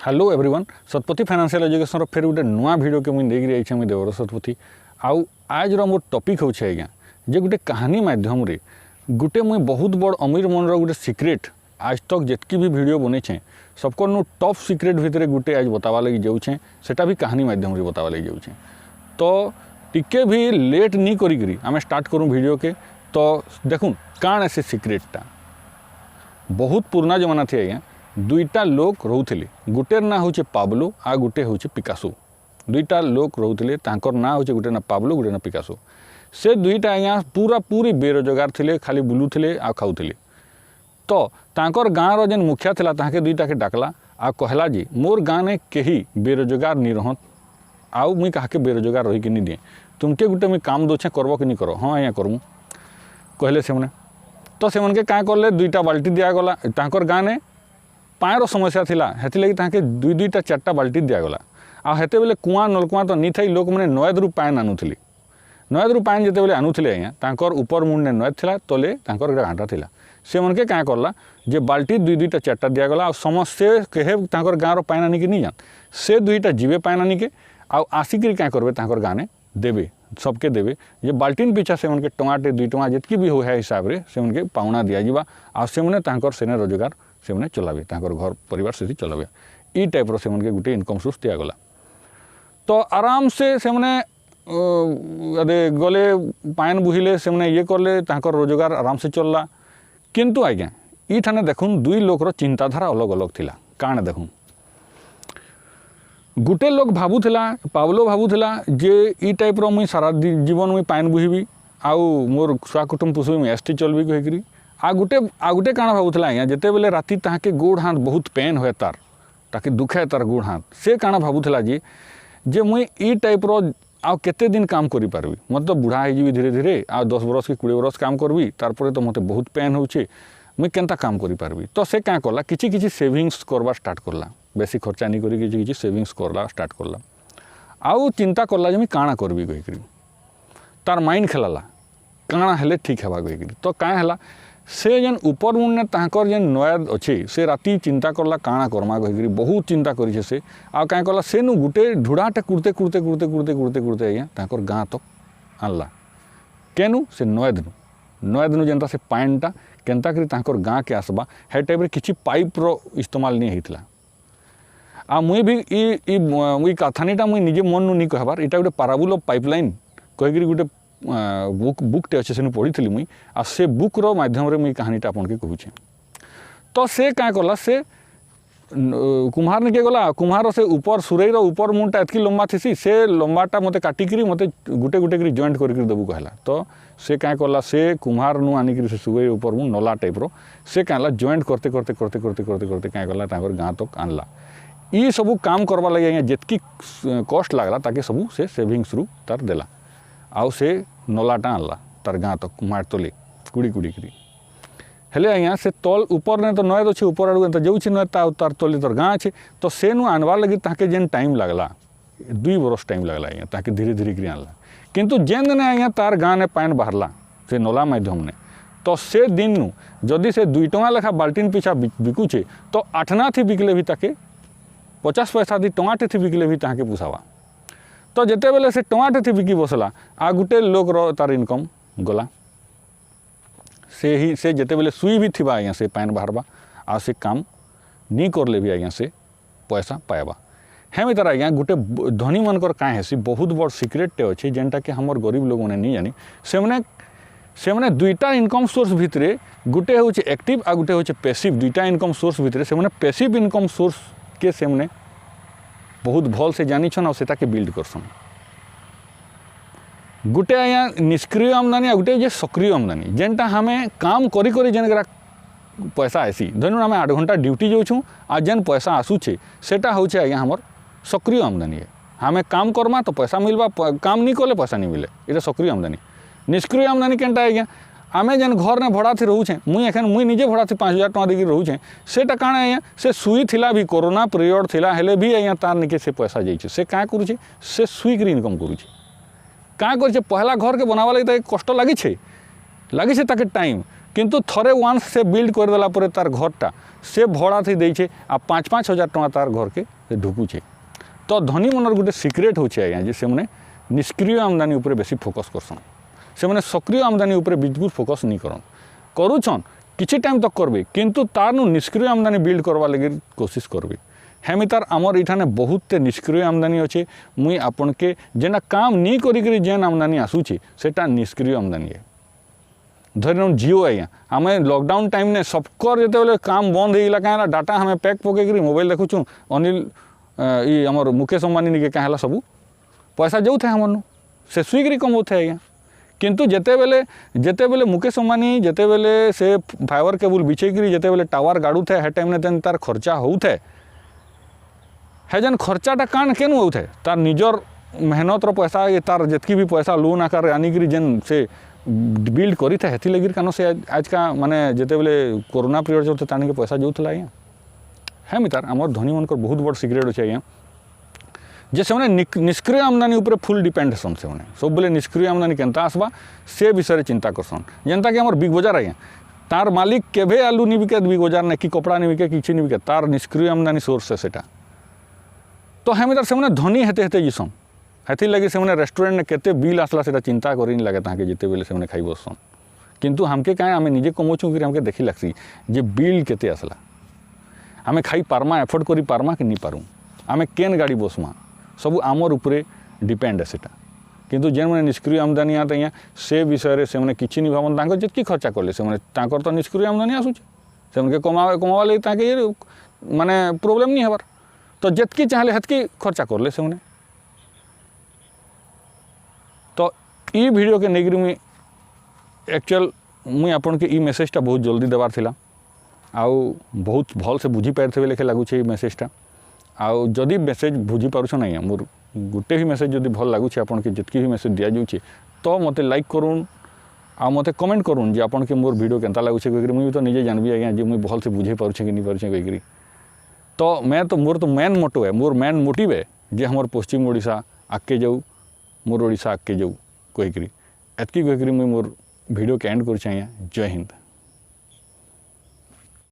Hello everyone Satpathy financial education फिर गोटे नुआ भिडियो के मुझे देखिए मुझे देवर शतपथी आउ आज मोर टॉपिक होचे आज्ञा जे गोटे कहानी माध्यम रे गोटे मुझे बहुत बड़ अमीर मन गोटे सिक्रेट आज तक जितकी भी भिडियो बनेछे सबको नु टॉप सिक्रेट भितर गोटे आज बतावा लगी जाऊे सेटा भी कहानी माध्यम रे बतावा लगी जाऊे तो टिके भी लेट नहीं करी आम स्टार्ट करूँ भिडियो के तो देखूँ काण से सिक्रेटटा बहुत पुराना जमाना थी आज्ञा दुईटा लोक रोते गोटे ना हूँ पाब्लो आ गोटे हूँ पिकासो दुईटा लोक रोते ना हूँ गोटे ना पाब्लो गोटे ना पिकासो से दुईटा आज्ञा पूरा पूरी बेरोजगार थे खाली बुलूले आ खाऊले तो तांकर गाँव जेन मुखिया थिला ताके दुईटा के डाकला आ कहला जी मोर गाँव में कहीं बेरोजगार नहीं रहत आउ मुई कहा बेरोजगार रही नहीं दिए तुमके गोटे मुई काम दोछे करब कि नहीं कर हाँ आज्ञा करमु कहले से तो से मन के क्या कले दुईटा बाल्टी दिगला तांकर गाँव में पाएर समस्या थिला हेति लगी ताके दुई दुईटा चारटा बाल्टी दिगला आ हेते बेले कुआँ नलकुआँ तो नहीं थी लोक मैंने नयदरू पान आनुली नयदरू पान जिते बेले आनुले आज्ञा तांकर ऊपर मुंडे नयद थिला तले तांकर घाटा थिला से मन के क्या करला जे बाल्टी दुई दुईटा चारटा दिगला आ समस्ते कहे तांकर गाँव पान आनिक नहीं जान से दुईटा जीवे पान आनिके आसिक क्या करेंगे तांकर गाँव में देवे सबके देवे जे बाल्टीन पिछा से उनके टमाटे 2 टଙ୍କା जितकी भी हो है हिसाब से उनके पाउना दिज्वा आने सेने रोजगार से मैंने चलावे तांकर घर परिवार से चलावे ई टाइप से उनके गोटे इनकम सोर्स दिगला तो आराम से मैंने गले पान बुहिले से मैंने ये कले तांकर रोजगार आराम से चलला किंतु आज्ञा ई ठाने देखून दुई लोकर चिंताधारा अलग अलग थिला काण देखून गोटे लोक भावुला पावलो भावुला जे ई टाइप मुई सारा जीवन मुई पान बुहिबी आउ मोर छुआ कुटुम पुषबी मुई एसटी चलबी कहीकि आ गोटे काण भावुला आज्ञा जिते बेले राति ताके गोड़ हाथ बहुत पेन हुए तार ताकि दुखे तार गोड़ हाथ से काण भावुला जे मुई ई टाइप आउ केते दिन काम करि पारबी मत तो बुढ़ा हो धीरे धीरे आ 10 बरस कि 20 बरस काम करबी तारपरे तो मते बहुत पेन होचे मुई केनता काम करि पारबी तो से क्या कला किछि सेविंग्स करवा स्टार्ट करला बेसी खर्चा नहीं करी किछि सेविंग्स करला स्टार्ट करला आउ चिंता करला जे मुई काणा करबी कहीकि तार माइंड खेलाला काणा हेले ठीक हेबा कहीकि तो क्या है से जेन ऊपर मुंडे तांकर जेन नयद अच्छे से राति चिंता करला काणा करमा कहीकि बहुत चिंता करी से आ क्या कला से नु गुटे ढुड़ाटे कुर्ते कुर्ते कुर्ते कुर्ते कुर्ते कुर्ते आज्ञा तांकर गाँ तक आनला केनु से नयद जेनता से पानटा केनता करी तांकर गाँ के आसबा हे टाइप किछि पाइप रो इस्तेमाल नहीं होइतला आ मुई भी ई कथानीटा मुई निजे मन नु नहीं कहबार इटा गोटे पाराबुल ऑफ पाइपलाइन कहीकि गोटे बुकटे अच्छे से पढ़ी मुई आ से बुक्र माध्यम रे मुई कहानीटा आपन के कहूँ तो से क्या कला से कुम्हार निके गला कुम्हार से ऊपर सुरईर ऊपर मुंडा एतकी लंबा थी से लंबाटा मते काटिकी मते गोटे गोटे कर जॉइंट करके देबू कहला तो से क्या कला से कुम्हार नु आनिक से सुरई ऊपर मुंड नला टाइप रो से क्या जॉइंट करते करते करते करते करते करते क्या कला तांकर गाँ तक आनला ई सबू काम करवा लगे आज्ञा जितकी कॉस्ट लगला ताकि सबू से सेविंग्स रु तार देला आउ से नलाटा आनला तार गाँ तक कुम्हार तले कुड़ी कुड़ी करी हेले आज्ञा से तल ऊपर ने तो नयद अच्छे ऊपर आड़ू जाऊँगी नयद तार तले तार गाँ अच्छे तो से नु आनवार लगी ताके जेन टाइम लगला 2 बरस टाइम लगला आज्ञा ताके धीरे धीरे करी आनला किंतु जेन दिन आज्ञा तार गाँ ने पान बाहरला से नला माध्यम ने तो से दिन नु जदि से 2 टଙ୍କା लेखा बाल्टीन पिछा बिकुचे तो 8 ना थी बिकले भी ताके 50 पैसा दी टमाटे थी बिकले भी ताके पुसावा तो जिते बेले से टमाटे थी बिकी बसला आ गोटे लोक रो तार इनकम गला से जिते बेले सुई भी थिबा आज्ञा से पान बाहरबा आ से काम नहीं करले भी आज्ञा से पैसा पाएबा हेमी तार आज्ञा गोटे धनी मनकर काँ हेसी बहुत बड़ सिक्रेटटे अच्छे जेनटा कि हमर गरीब लोग मैंने नहीं जानी से मैंने दुईटा इनकम सोर्स भितरे गोटे हूँ एक्टिव आ गोटे हूँ पैसिव दुईटा इनकम सोर्स भितरे से पैसिव इनकम सोर्स के से मैंने बहुत भल से जानी छन और के बिल्ड करसन गोटे आज्ञा निष्क्रिय आमदानी आ गोटे सक्रिय आमदानी जेनटा हमें काम करी करी जेन पैसा आसी धरु आम 8 घंटा ड्यूटी जाऊँ आ जेन पैसा आसूचे सेटा हूँ आज्ञा हमर सक्रिय आमदानी है हमें काम करमा तो पैसा मिलवा काम नहीं कले पैसा नहीं मिले ये सक्रिय आमदानी निष्क्रिय आमदानी केनटा आज्ञा आमे जेन घर ने भड़ा थी रोचे मुई निजे भड़ा थी 5000 टଙ୍କା देकी रोचे सेटा काण आज्ञा से सुई थिला भी कोरोना पीरियड थिला हेले भी आज्ञा तार निके से पैसा जाइए से क्या करुचे से सुईक इनकम करुचे क्या करे पहला घर के बनावा लगे कष्ट लगी ताके टाइम किंतु थरे वान्स से बिल्ड करदेला पर तार घरटा से भड़ा थी देछे आ 5-5 हजार टଙ୍କା तार घर के ढुकुचे। तो धनी मनर गोटे सिक्रेट होचे आज्ञा जे से माने निष्क्रिय आमदानी उपरे बेसी फोकस करसन, से माने सक्रिय आमदानी उपरे बिल्कुल फोकस नहीं करन, करूछन किछि टाइम तक करबे किंतु तारनु निष्क्रिय आमदानी बिल्ड करवा लगे कोशिश करबे। हेमितार आमर इठाने बहुत निष्क्रिय आमदानी अच्छे, मुई आपन के जेना काम नहीं करी जेन आमदानी आसूची सेटा निष्क्रिय आमदानी है। धरन जियो आज्ञा आम लॉकडाउन टाइम ने सबकर जो काम बंद होगा क्या डाटा हमें पैक पकईकरी मोबाइल देखुचु अनिल ये आमर मुकेश अंबानी निके क्या सब पैसा जो थे हमन से सुईकरी कमाऊे आज्ञा, किंतु जेते बेले मुकेश अंबानी जेते बेले से फाइबर केबल बिछेकरी जेते बेले टावर गाड़ू थे हे टाइम ने तार खर्चा होउथे है जेन खर्चाटा कान केन होउथे तार निजर मेहनत रो पैसा ये तार जितकी भी पैसा लोन आकार आनिकरी जेन से बिल्ड करी थे हेथि लगी कानो से आज का माने जेते बेले कोरोना पीरियड चलते तानी के पैसा जोथला आज्ञा। है मितार आमर धनी मनकर बहुत बड़ सिक्रेट अच्छे आज्ञा जे से निष्क्रिय आमदानी उपरे फुल डिपेंड सन, से सब बेले निष्क्रिय आमदानी केनता आसबा से विषय चिंता करसन। जेनता कि आमर बिग बजार आज्ञा तार मालिक केभे आलू नहीं बिके बिग बजार ने कि कपड़ा नहीं बिके किछि नहीं बिके तार निष्क्रिय आमदानी सोर्स है सेटा। तो है मितार से धनी हेते हेते जीसन हेथि लगी से रेस्टोरेंट ने केते बिल आसला से चिंता करी नहीं लगे ताके जिते बेले से खाई बसन, किंतु हमके क्या आम निजे कमाऊँ कि हमके देखी लगसी जे बिल केते आसला आमे खाई पारमा एफोर्ड करी पारमा कि नहीं पारूँ आमे केन गाड़ी बसमा सब आमर उपरे डिपेंड है सेटा। किंतु जेन मैंने निष्क्रिय आमदानी आता आज्ञा से विषय से मैंने किसी नहीं भावन तांकर जितकी खर्चा कले से तांकर तो निष्क्रिय आमदानी आसूचे से कमावा लगे ताके ये माने प्रोब्लेम नहीं हबार तो जितकी चाहले हेतकी खर्चा करले से तो ई वीडियो के नेगरी मुई एक्चुअल मुई आपन के ई मेसेजटा बहुत जल्दी देवार थिला आउ बहुत भल से बुझी पारे लेखे लगुचे ये मेसेजटा आउ जदि मेसेज बुझी पारुछ नहीं मोर गोटे भी मेसेज जदि भल लगुचे आपन के जितकी भी मेसेज दिया जाउचे तो मते लाइक करूँ आ मते कमेंट करूँ जे आपन के मोर वीडियो केनता लगुचे कहिकरी मुई तो निजे जानबी आज्ञा जे मुई भल से बुझे पारुछे कि नहीं पारुछे कहिकरी। तो मैं तो मोर तो मेन मोटो है मोर मेन मोटिव है जे हमर पश्चिम ओडिशा आगे जाऊ मोर ओडिशा आगे जाऊ कहिकरी एतकी कहिकरी मुई मोर वीडियो के एंड करुछे आज्ञा। जय हिंद।